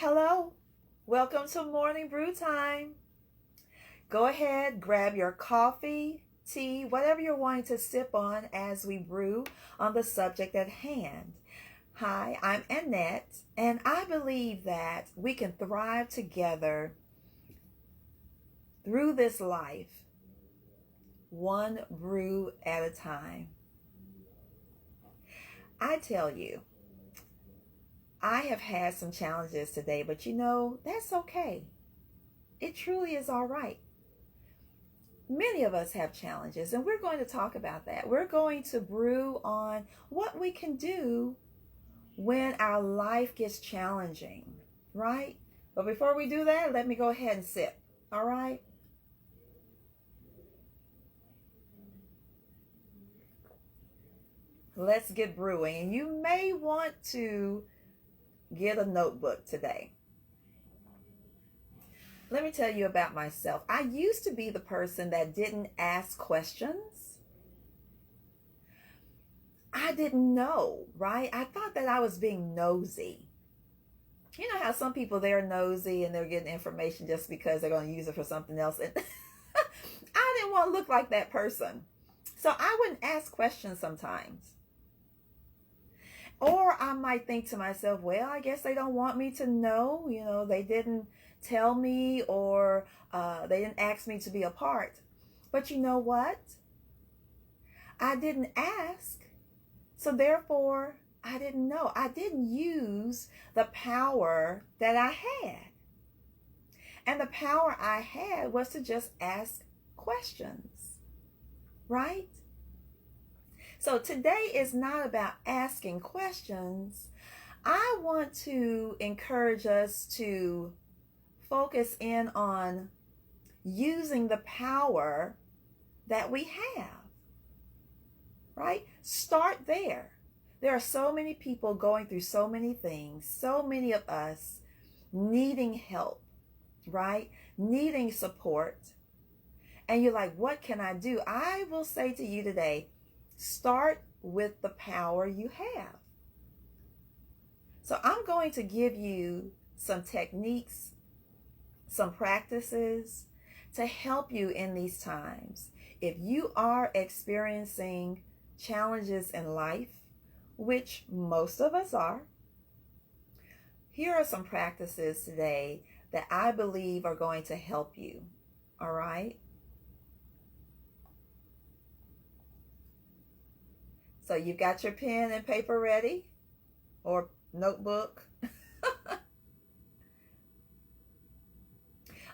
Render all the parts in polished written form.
Hello, welcome to Morning Brew Time. Go ahead, grab your coffee, tea, whatever you're wanting to sip on as we brew on the subject at hand. Hi, I'm Annette, and I believe that we can thrive together through this life, one brew at a time. I tell you, I have had some challenges today, but that's okay. It truly is all right. Many of us have challenges, and we're going to talk about that. We're going to brew on what we can do when our life gets challenging, right? But before we do that, let me go ahead and sip, all right? Let's get brewing. And you may want to get a notebook today. Let me tell you about myself. I used to be the person that didn't ask questions. I didn't know, right? I thought that I was being nosy. You know how some people, they're nosy and they're getting information just because they're going to use it for something else. And I didn't want to look like that person. So I wouldn't ask questions sometimes. Or I might think to myself, well, I guess they don't want me to know. They didn't tell me, or they didn't ask me to be a part. But you know what? I didn't ask. So therefore, I didn't know. I didn't use the power that I had. And the power I had was to just ask questions, right? So today is not about asking questions. I want to encourage us to focus in on using the power that we have, right? Start there. There are so many people going through so many things, so many of us needing help, right? Needing support. And you're like, what can I do? I will say to you today, start with the power you have. So I'm going to give you some techniques, some practices to help you in these times. If you are experiencing challenges in life, which most of us are, here are some practices today that I believe are going to help you. All right? So you've got your pen and paper ready, or notebook.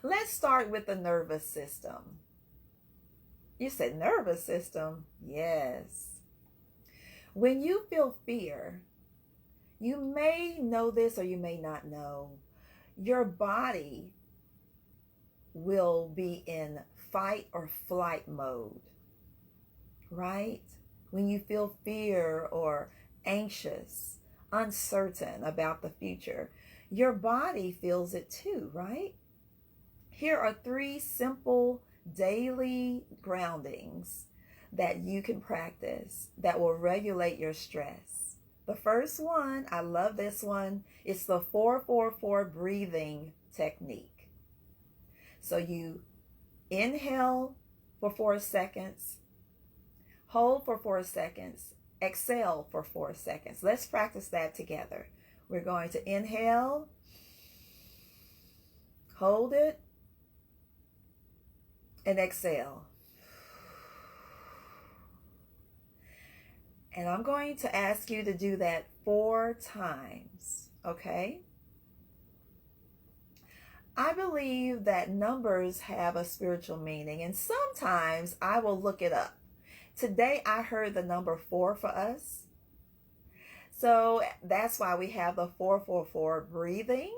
Let's start with the nervous system. You said nervous system? Yes. When you feel fear, you may know this or you may not know, your body will be in fight or flight mode, right? When you feel fear or anxious, uncertain about the future, your body feels it too, right? Here are 3 simple daily groundings that you can practice that will regulate your stress. The first one, I love this one, it's the 4-4-4 breathing technique. So you inhale for 4 seconds, hold for 4 seconds, exhale for 4 seconds. Let's practice that together. We're going to inhale, hold it, and exhale. And I'm going to ask you to do that 4 times, okay? I believe that numbers have a spiritual meaning, and sometimes I will look it up. Today I heard the number 4 for us. So that's why we have the 4-4-4 breathing.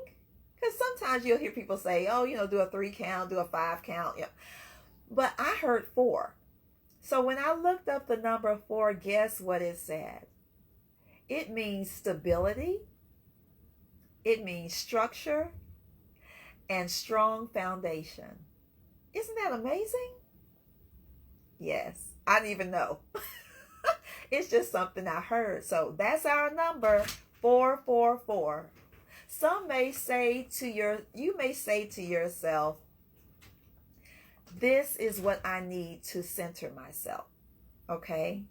Because sometimes you'll hear people say, oh, do a 3 count, do a 5 count. Yeah. But I heard 4. So when I looked up the number 4, guess what it said? It means stability. It means structure and strong foundation. Isn't that amazing? Yes, I didn't even know. It's just something I heard. So that's our number, 444. You may say to yourself, this is what I need to center myself. Okay?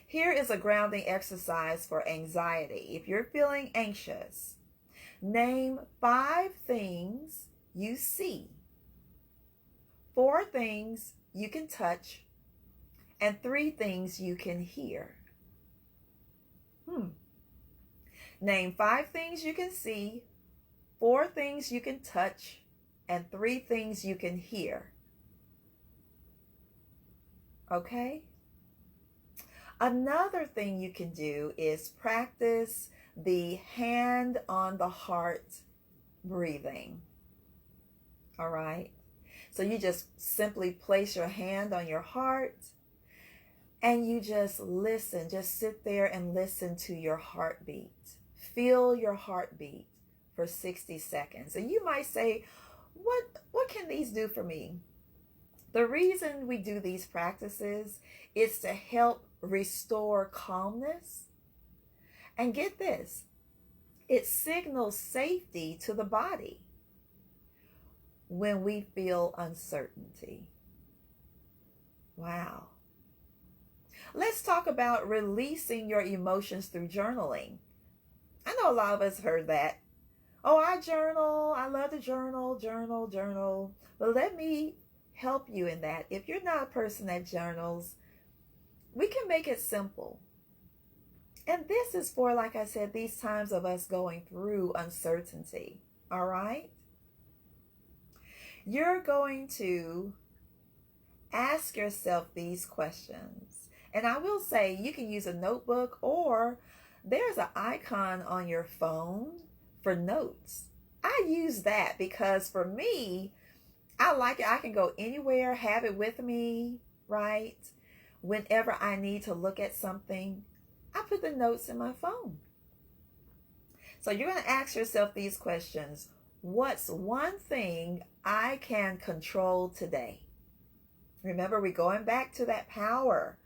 Here is a grounding exercise for anxiety. If you're feeling anxious, name 5 things you see, 4 things you can touch, and 3 things you can hear. Name 5 things you can see, 4 things you can touch, and 3 things you can hear. Okay? Another thing you can do is practice the hand on the heart breathing. All right? So you just simply place your hand on your heart and you just listen. Just sit there and listen to your heartbeat. Feel your heartbeat for 60 seconds. And you might say, what can these do for me? The reason we do these practices is to help restore calmness. And get this, it signals safety to the body when we feel uncertainty. Wow. Let's talk about releasing your emotions through journaling. I know a lot of us heard that. Oh, I journal. I love to journal. But let me help you in that. If you're not a person that journals, we can make it simple. And this is for, like I said, these times of us going through uncertainty. All right? You're going to ask yourself these questions. And I will say you can use a notebook, or there's an icon on your phone for notes. I use that because for me, I like it. I can go anywhere, have it with me, right? Whenever I need to look at something, I put the notes in my phone. So you're going to ask yourself these questions. What's one thing I can control today? Remember, we're going back to that power.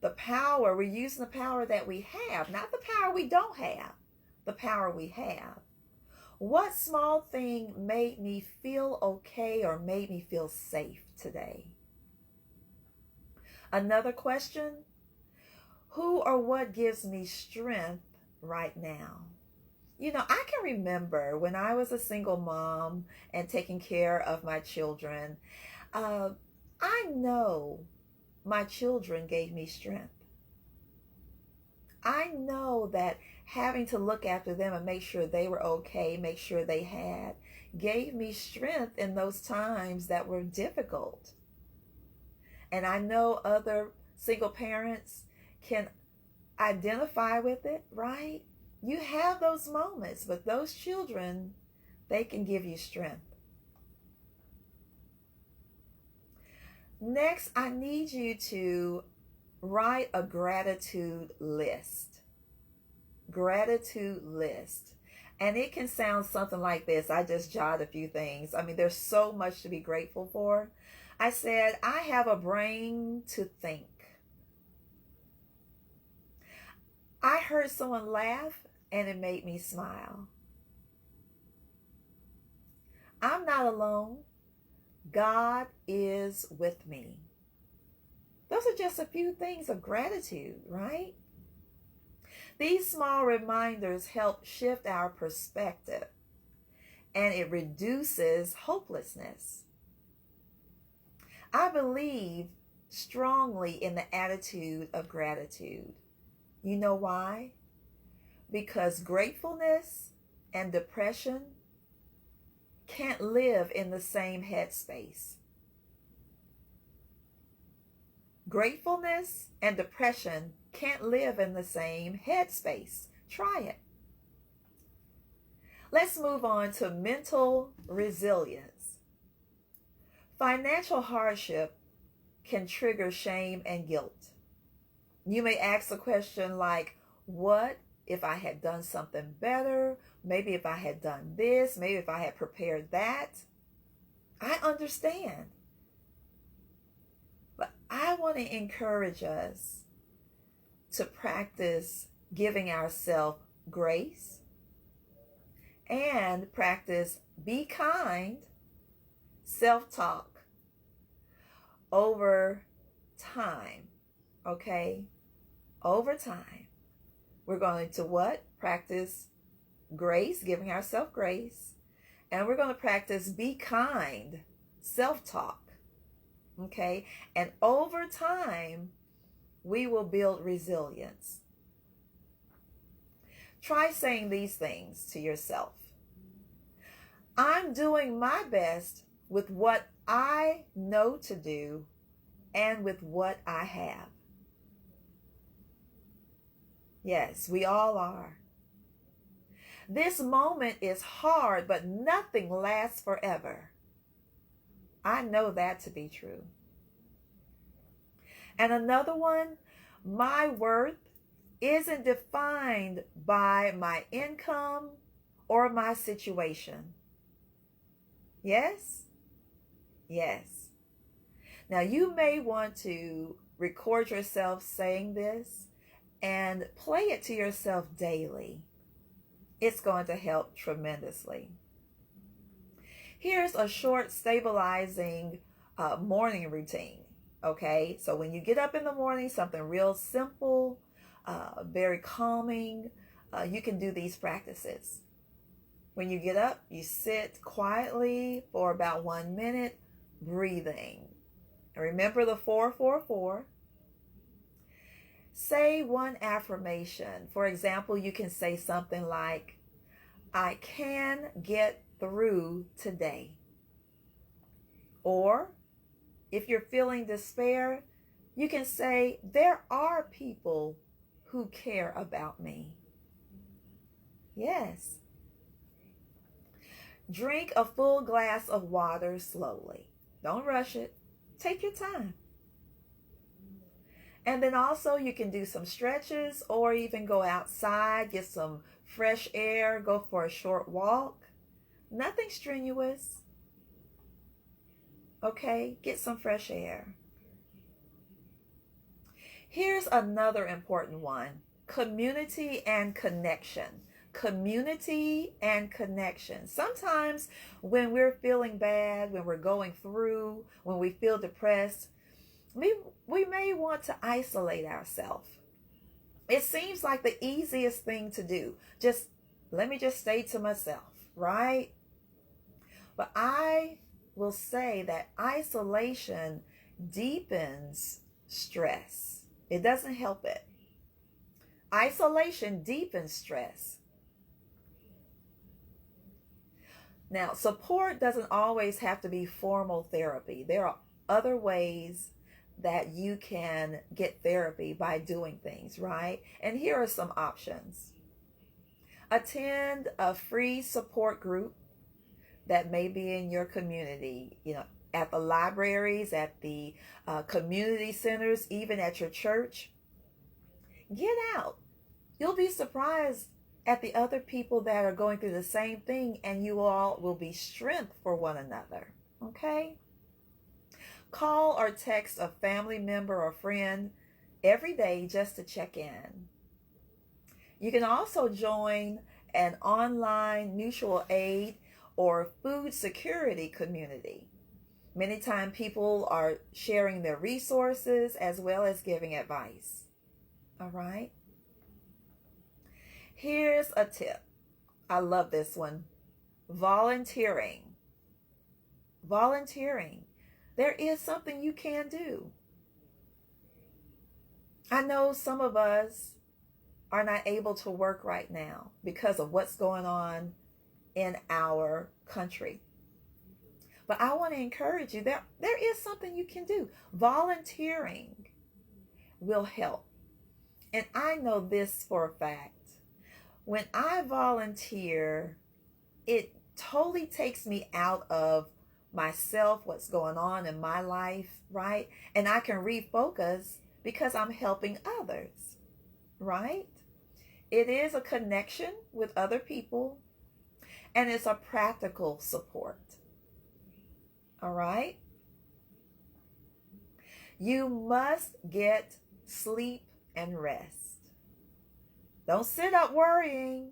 The power, we're using the power that we have, not the power we don't have, the power we have. What small thing made me feel okay or made me feel safe today? Another question, who or what gives me strength right now? You know, I can remember when I was a single mom and taking care of my children, I know my children gave me strength. I know that having to look after them and make sure they were okay, make sure they had, gave me strength in those times that were difficult. And I know other single parents can identify with it, right? You have those moments, but those children, they can give you strength. Next, I need you to write a gratitude list. Gratitude list. And it can sound something like this. I just jotted a few things. I mean, there's so much to be grateful for. I said, I have a brain to think. I heard someone laugh and it made me smile. I'm not alone. God is with me. Those are just a few things of gratitude, right? These small reminders help shift our perspective, and it reduces hopelessness. I believe strongly in the attitude of gratitude. You know why? Because gratefulness and depression can't live in the same headspace. Gratefulness and depression can't live in the same headspace. Try it. Let's move on to mental resilience. Financial hardship can trigger shame and guilt. You may ask a question like, what if I had done something better? Maybe if I had done this, maybe if I had prepared that. I understand. But I want to encourage us to practice giving ourselves grace and practice be kind self-talk over time. Okay? Over time. We're going to what? Practice grace, giving ourselves grace. And we're going to practice be kind self-talk. Okay? And over time, we will build resilience. Try saying these things to yourself. I'm doing my best with what I know to do and with what I have. Yes, we all are. This moment is hard, but nothing lasts forever. I know that to be true. And another one, my worth isn't defined by my income or my situation. Yes? Yes. Now you may want to record yourself saying this and play it to yourself daily. It's going to help tremendously. Here's a short stabilizing morning routine. Okay, so when you get up in the morning, something real simple, very calming, you can do these practices. When you get up, you sit quietly for about 1 minute, breathing. And remember the 4-4-4. Say one affirmation. For example, you can say something like, I can get through today. Or if you're feeling despair, you can say, there are people who care about me. Yes. Drink a full glass of water slowly. Don't rush it. Take your time. And then also you can do some stretches or even go outside, get some fresh air, go for a short walk. Nothing strenuous. Okay, get some fresh air. Here's another important one. Community and connection. Community and connection. Sometimes when we're feeling bad, when we're going through, when we feel depressed, we may want to isolate ourselves. It seems like the easiest thing to do. Let me just stay to myself, right? But I will say that isolation deepens stress. It doesn't help it. Isolation deepens stress. Now, support doesn't always have to be formal therapy. There are other ways that you can get therapy by doing things, right? And here are some options. Attend a free support group that may be in your community, at the libraries, at the community centers, even at your church. Get out. You'll be surprised at the other people that are going through the same thing, and you all will be strength for one another. Okay? Call or text a family member or friend every day just to check in. You can also join an online mutual aid or food security community. Many times people are sharing their resources as well as giving advice. All right? Here's a tip. I love this one. Volunteering. Volunteering. There is something you can do. I know some of us are not able to work right now because of what's going on in our country. But I want to encourage you, there is something you can do. Volunteering will help. And I know this for a fact. When I volunteer, it totally takes me out of myself, what's going on in my life, right? And I can refocus because I'm helping others, right? It is a connection with other people, and it's a practical support. All right? You must get sleep and rest. Don't sit up worrying.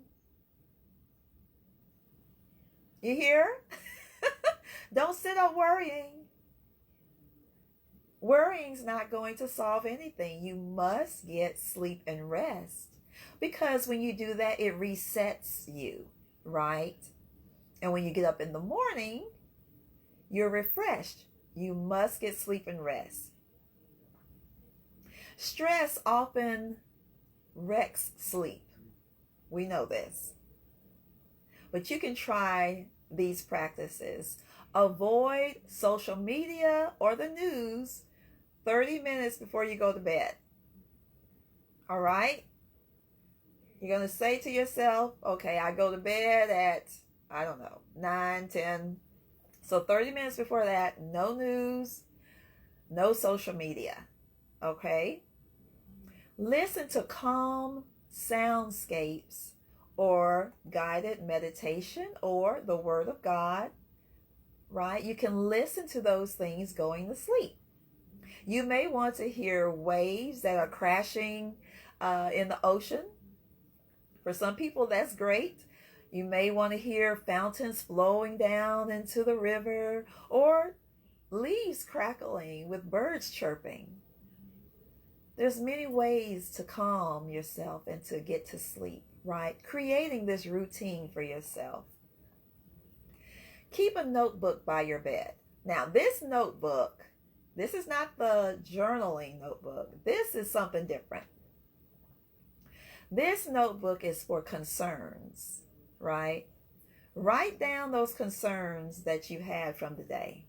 You hear? Don't sit up worrying. Worrying's not going to solve anything. You must get sleep and rest. Because when you do that, it resets you, right? And when you get up in the morning, you're refreshed. You must get sleep and rest. Stress often wrecks sleep. We know this. But you can try these practices. Avoid social media or the news 30 minutes before you go to bed. All right? You're going to say to yourself, okay, I go to bed at, I don't know, 9, 10. So 30 minutes before that, no news, no social media. Okay? Listen to calm soundscapes or guided meditation or the Word of God, right? You can listen to those things going to sleep. You may want to hear waves that are crashing in the ocean. For some people, that's great. You may want to hear fountains flowing down into the river or leaves crackling with birds chirping. There's many ways to calm yourself and to get to sleep, right? Creating this routine for yourself. Keep a notebook by your bed. Now, this notebook, this is not the journaling notebook. This is something different. This notebook is for concerns, right? Write down those concerns that you had from the day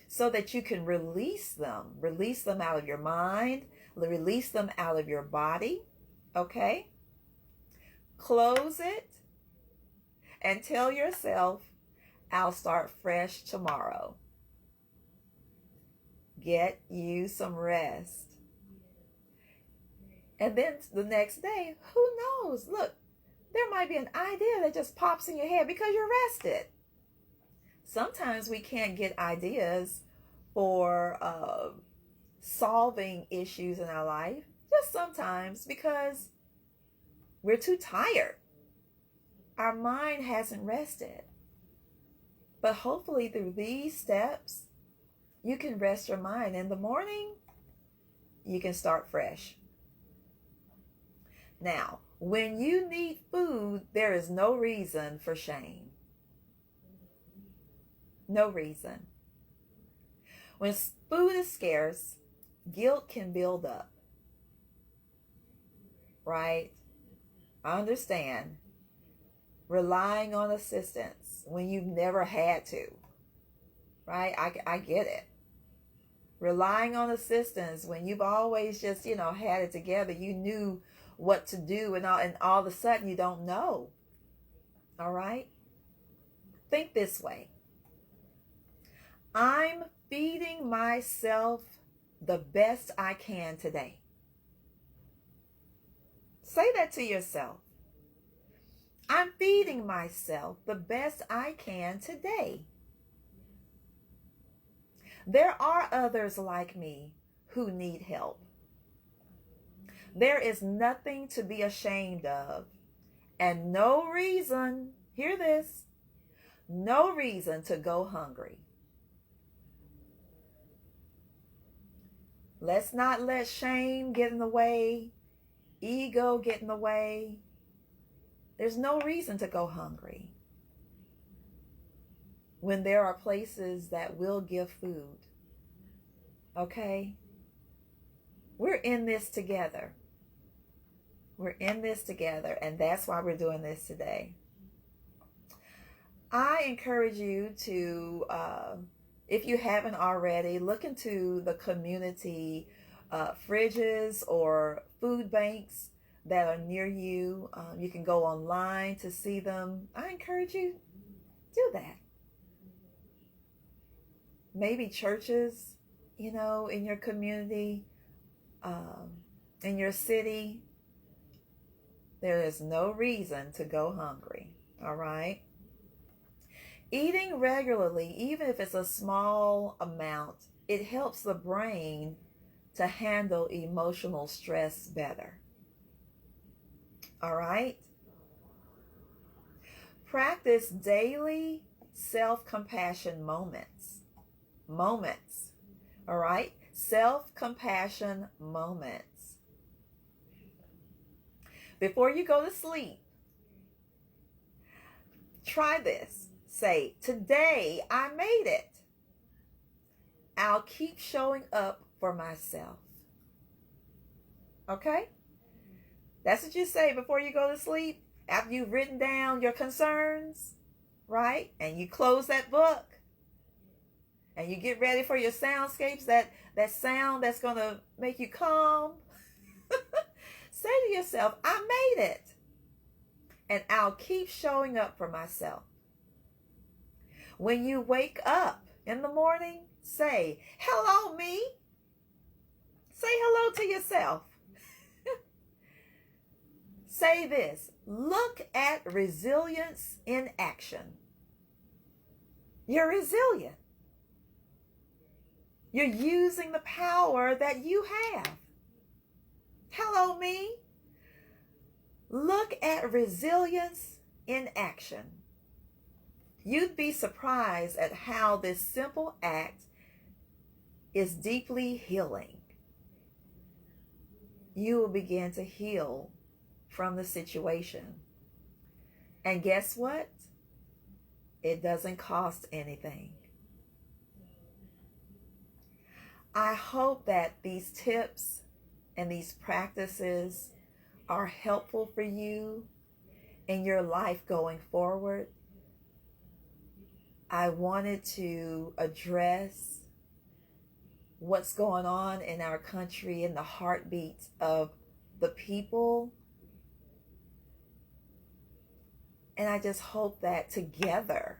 so that you can release them out of your mind, release them out of your body, okay? Close it and tell yourself, I'll start fresh tomorrow. Get you some rest. And then the next day, who knows? Look, there might be an idea that just pops in your head because you're rested. Sometimes we can't get ideas for solving issues in our life, just sometimes because we're too tired. Our mind hasn't rested. But hopefully through these steps, you can rest your mind. In the morning, you can start fresh. Now, when you need food, there is no reason for shame. No reason. When food is scarce, guilt can build up. Right? I understand. Relying on assistance when you've never had to. Right? I get it. Relying on assistance when you've always just, had it together. You knew what to do and all of a sudden you don't know. All right? Think this way. I'm feeding myself the best I can today. Say that to yourself. I'm feeding myself the best I can today. There are others like me who need help. There is nothing to be ashamed of and no reason, hear this, no reason to go hungry. Let's not let shame get in the way, ego get in the way. There's no reason to go hungry when there are places that will give food. Okay? We're in this together. We're in this together, and that's why we're doing this today. I encourage you to, if you haven't already, look into the community fridges or food banks that are near you. You can go online to see them. I encourage you to do that. Maybe churches, in your community, in your city. There is no reason to go hungry, all right? Eating regularly, even if it's a small amount, it helps the brain to handle emotional stress better. All right? Practice daily self-compassion moments. Moments. All right? Self-compassion moments. Before you go to sleep, try this. Say, today I made it. I'll keep showing up for myself. Okay? That's what you say before you go to sleep. After you've written down your concerns, right? And you close that book. And you get ready for your soundscapes, that sound that's going to make you calm. Say to yourself, I made it. And I'll keep showing up for myself. When you wake up in the morning, say, hello, me. Say hello to yourself. Say this, look at resilience in action. You're resilient. You're using the power that you have. Hello, me. Look at resilience in action. You'd be surprised at how this simple act is deeply healing. You will begin to heal from the situation. And guess what? It doesn't cost anything. I hope that these tips and these practices are helpful for you in your life going forward. I wanted to address what's going on in our country and the heartbeats of the people. And I just hope that together,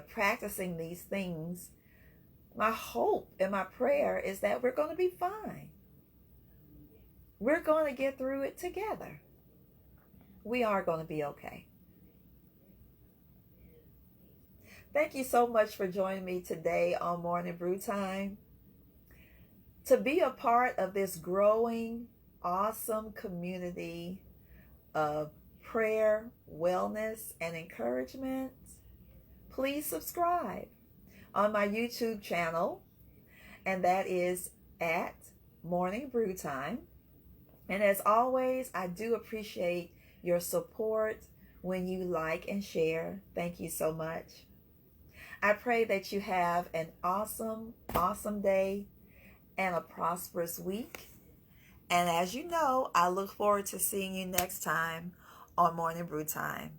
practicing these things, my hope and my prayer is that we're going to be fine. We're going to get through it together. We are going to be okay. Thank you so much for joining me today on Morning Brew Time. To be a part of this growing, awesome community of prayer, wellness, and encouragement, please subscribe on my YouTube channel, and that is at Morning Brew Time. And as always, I do appreciate your support when you like and share. Thank you so much. I pray that you have an awesome, awesome day and a prosperous week. And as you know, I look forward to seeing you next time on Morning Brew Time.